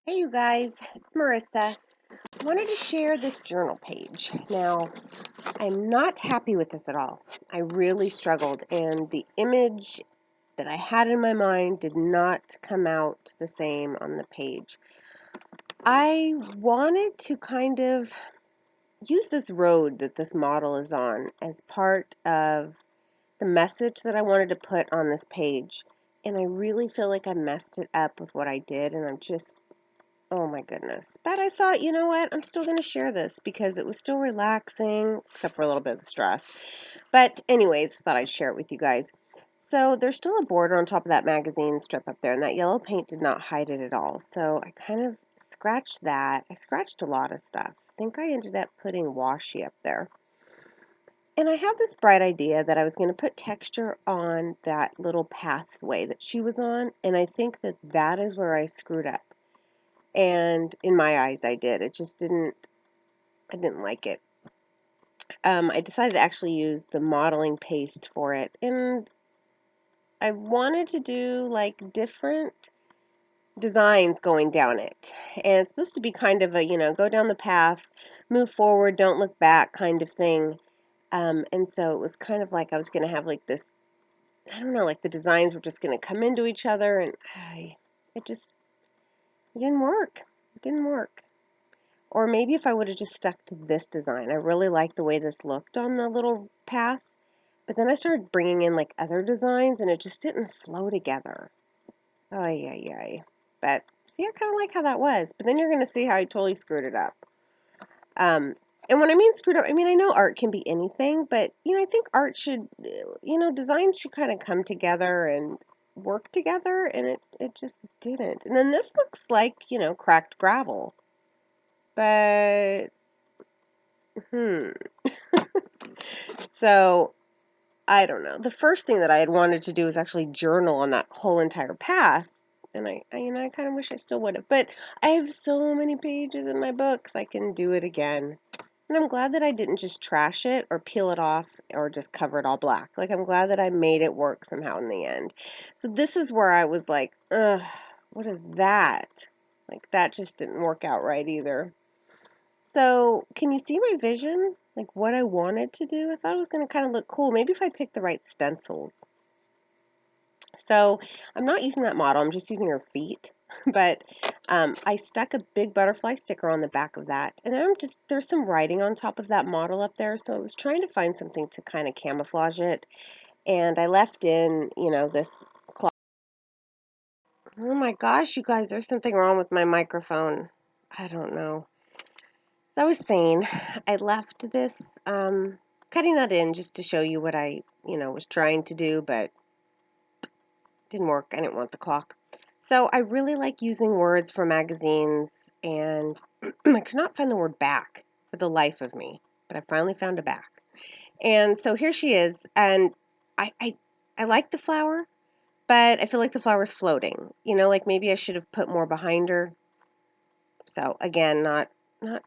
Hey you guys, it's Marissa. I wanted to share this journal page. Now, I'm not happy with this at all. I really struggled, and the image that I had in my mind did not come out the same on the page. I wanted to kind of use this road that this model is on as part of the message that I wanted to put on this page. And I really feel like I messed it up with what I did, and I'm just oh my goodness. But I thought, you know what? I'm still going to share this because it was still relaxing, except for a little bit of stress. But anyways, thought I'd share it with you guys. So there's still a border on top of that magazine strip up there, and that yellow paint did not hide it at all. So I kind of scratched that. I scratched a lot of stuff. I think I ended up putting washi up there. And I have this bright idea that I was going to put texture on that little pathway that she was on, and I think that that is where I screwed up. And in my eyes, I did. I didn't like it. I decided to actually use the modeling paste for it. And I wanted to do like different designs going down it. And it's supposed to be kind of a, go down the path, move forward, don't look back kind of thing. And so it was kind of like I was going to have like this, I don't know, like the designs were just going to come into each other. And it just it didn't work. It didn't work. Or maybe if I would have just stuck to this design. I really liked the way this looked on the little path. But then I started bringing in like other designs and it just didn't flow together. Ay, ay, ay. But see, I kind of like how that was. But then you're going to see how I totally screwed it up. Um, and when I mean screwed up, I mean, I know art can be anything, but, I think art should, design should kind of come together and work together. And it just didn't. And then this looks like, cracked gravel. But Hmm. So, I don't know. The first thing that I had wanted to do was actually journal on that whole entire path. And I kind of wish I still would have. But I have so many pages in my books, I can do it again. And I'm glad that I didn't just trash it or peel it off or just cover it all black. Like, I'm glad that I made it work somehow in the end. So this is where I was like, ugh, what is that? Like, that just didn't work out right either. So, can you see my vision? Like what I wanted to do? I thought it was going to kind of look cool. Maybe if I picked the right stencils. So, I'm not using that model. I'm just using her feet. But I stuck a big butterfly sticker on the back of that. And then there's some writing on top of that model up there. So, I was trying to find something to kind of camouflage it. And I left in, this cloth. Oh my gosh, you guys, there's something wrong with my microphone. I don't know. As I was saying, I left this, cutting that in just to show you what I, was trying to do, but didn't work. I didn't want the clock. So I really like using words for magazines, and I could not find the word back for the life of me, but I finally found a back. And so here she is, and I, I, I like the flower, but I feel like the flower's floating. Like maybe I should have put more behind her. So again, not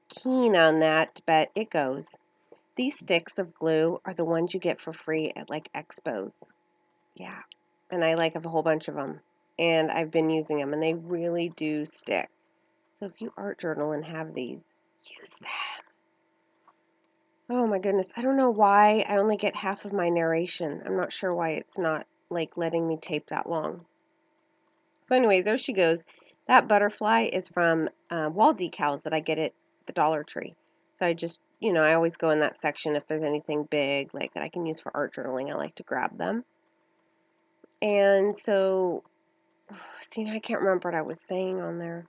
keen on that, but it goes. These sticks of glue are the ones you get for free at like expos. Yeah. And I like have a whole bunch of them. And I've been using them and they really do stick. So if you art journal and have these, use them. Oh my goodness. I don't know why I only get half of my narration. I'm not sure why it's not like letting me tape that long. So anyway, there she goes. That butterfly is from wall decals that I get at the Dollar Tree. So I just, I always go in that section if there's anything big like that I can use for art journaling. I like to grab them. And so, see, now I can't remember what I was saying on there.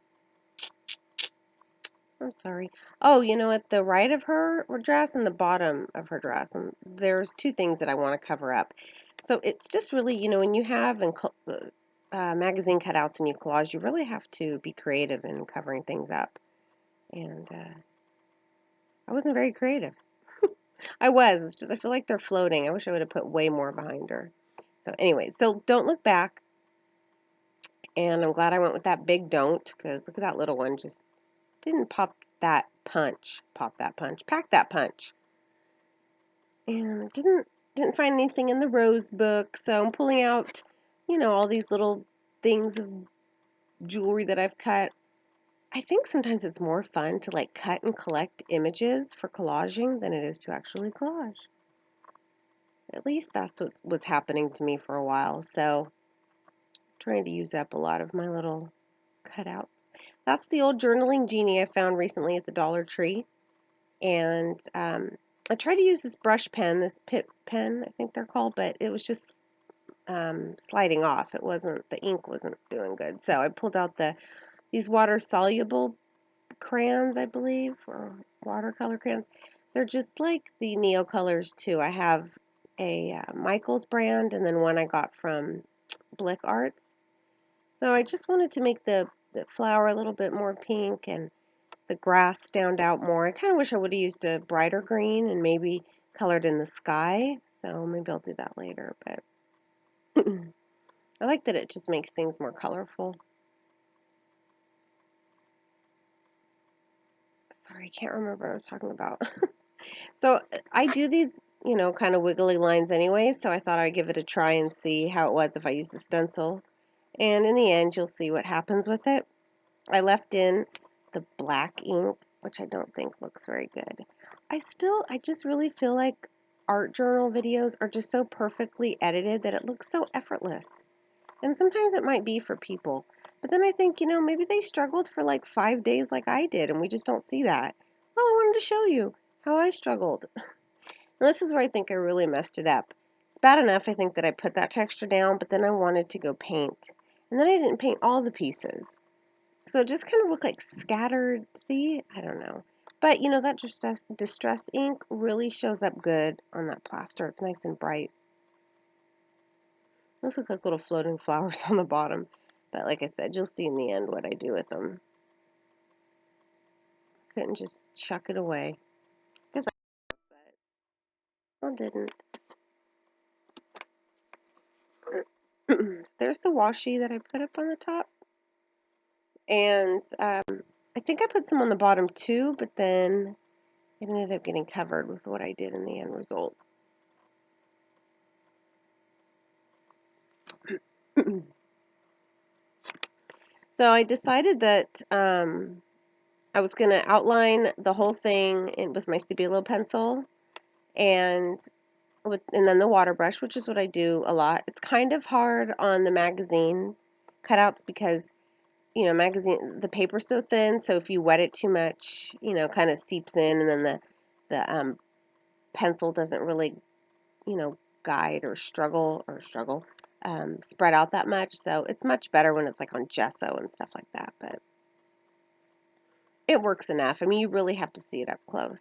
I'm sorry. Oh, at the right of her dress and the bottom of her dress, and there's two things that I want to cover up. So it's just really, when you have magazine cutouts and you collage, you really have to be creative in covering things up. And I wasn't very creative. I was. It's just I feel like they're floating. I wish I would have put way more behind her. So anyway, so don't look back. And I'm glad I went with that big don't, because look at that little one. Just didn't pop that punch. Pop that punch. Pack that punch. And didn't find anything in the rose book. So I'm pulling out, all these little things of jewelry that I've cut. I think sometimes it's more fun to like cut and collect images for collaging than it is to actually collage. At least that's what was happening to me for a while. So I'm trying to use up a lot of my little cutouts. That's the old journaling genie I found recently at the Dollar Tree. And I tried to use this brush pen, this Pit pen, I think they're called, but it was just sliding off. The ink wasn't doing good. So I pulled out these water soluble crayons, I believe, or watercolor crayons. They're just like the Neo colors too. I have a Michaels brand and then one I got from Blick Arts. So I just wanted to make the flower a little bit more pink and the grass stand out more. I kind of wish I would have used a brighter green and maybe colored in the sky. So maybe I'll do that later. But I like that it just makes things more colorful. Sorry, I can't remember what I was talking about. So I do these, kind of wiggly lines anyway, so I thought I'd give it a try and see how it was if I use the stencil. And in the end, you'll see what happens with it. I left in the black ink, which I don't think looks very good. I just really feel like art journal videos are just so perfectly edited that it looks so effortless. And sometimes it might be for people. But then I think, maybe they struggled for like 5 days like I did, and we just don't see that. Well, I wanted to show you how I struggled. And this is where I think I really messed it up. It's bad enough, I think, that I put that texture down, but then I wanted to go paint. And then I didn't paint all the pieces. So it just kind of looked like scattered, see? I don't know. But, that distressed ink really shows up good on that plaster. It's nice and bright. Those look like little floating flowers on the bottom. But like I said, you'll see in the end what I do with them. Couldn't just chuck it away. Because I didn't. There's the washi that I put up on the top. And I think I put some on the bottom too, but then it ended up getting covered with what I did in the end result. So I decided that I was going to outline the whole thing with my Stabilo pencil and then the water brush, which is what I do a lot. It's kind of hard on the magazine cutouts because the paper's so thin, so if you wet it too much, kind of seeps in, and then the pencil doesn't really, guide or spread out that much. So it's much better when it's like on gesso and stuff like that. But it works enough. I mean, you really have to see it up close.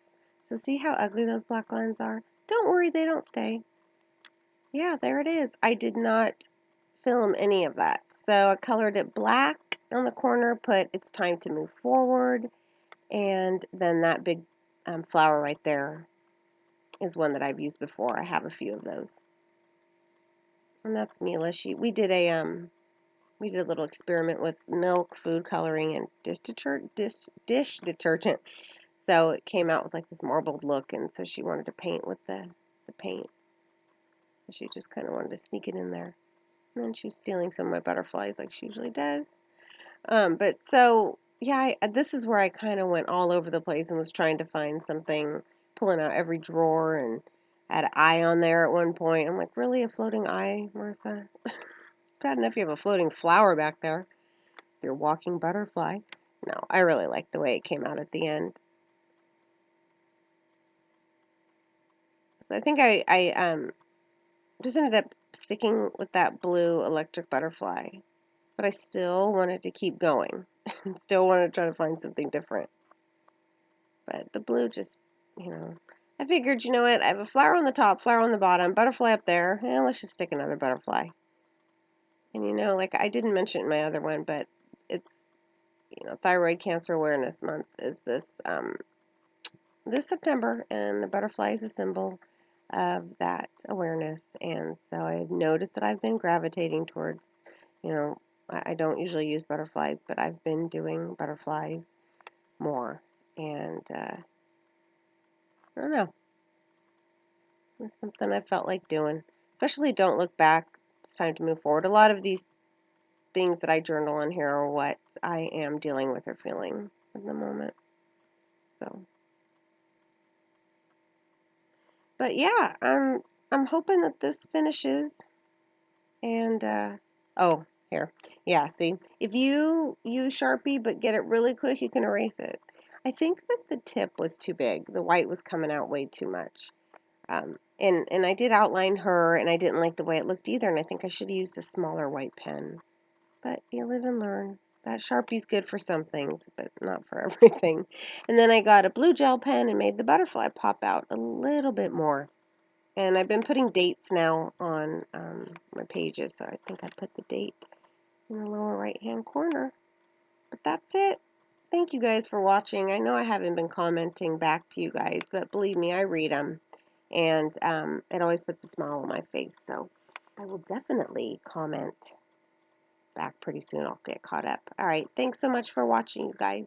So see how ugly those black lines are? Don't worry, they don't stay. Yeah, there it is. I did not film any of that. So I colored it black on the corner, put it's time to move forward, and then that big flower right there is one that I've used before. I have a few of those. And that's Mila. We did a little experiment with milk, food coloring, and dish detergent. So it came out with like this marbled look, and so she wanted to paint with the paint. So she just kind of wanted to sneak it in there. And then she was stealing some of my butterflies like she usually does. But so, yeah, this is where I kind of went all over the place and was trying to find something, pulling out every drawer, and had an eye on there at one point. I'm like, really, a floating eye, Marissa? Bad enough you have a floating flower back there. Your walking butterfly. No, I really like the way it came out at the end. So I think I just ended up sticking with that blue electric butterfly. But I still wanted to keep going. Still wanted to try to find something different. But the blue just, I figured, you know what, I have a flower on the top, flower on the bottom, butterfly up there, and let's just stick another butterfly. And like I didn't mention it in my other one, but it's, Thyroid Cancer Awareness Month is this September, and the butterfly is a symbol of that awareness. And so I noticed that I've been gravitating towards, I don't usually use butterflies, but I've been doing butterflies more. And I don't know. It's something I felt like doing. Especially don't look back. It's time to move forward. A lot of these things that I journal in here are what I am dealing with or feeling at the moment. So, but yeah, I'm hoping that this finishes. And oh, here, yeah. See, if you use Sharpie but get it really quick, you can erase it. I think that the tip was too big. The white was coming out way too much. And I did outline her, and I didn't like the way it looked either. And I think I should have used a smaller white pen. But you live and learn. That Sharpie's good for some things, but not for everything. And then I got a blue gel pen and made the butterfly pop out a little bit more. And I've been putting dates now on my pages, so I think I put the date in the lower right-hand corner. But that's it. Thank you guys for watching. I know I haven't been commenting back to you guys, but believe me, I read them. And it always puts a smile on my face, so I will definitely comment back pretty soon. I'll get caught up. All right, thanks so much for watching, you guys.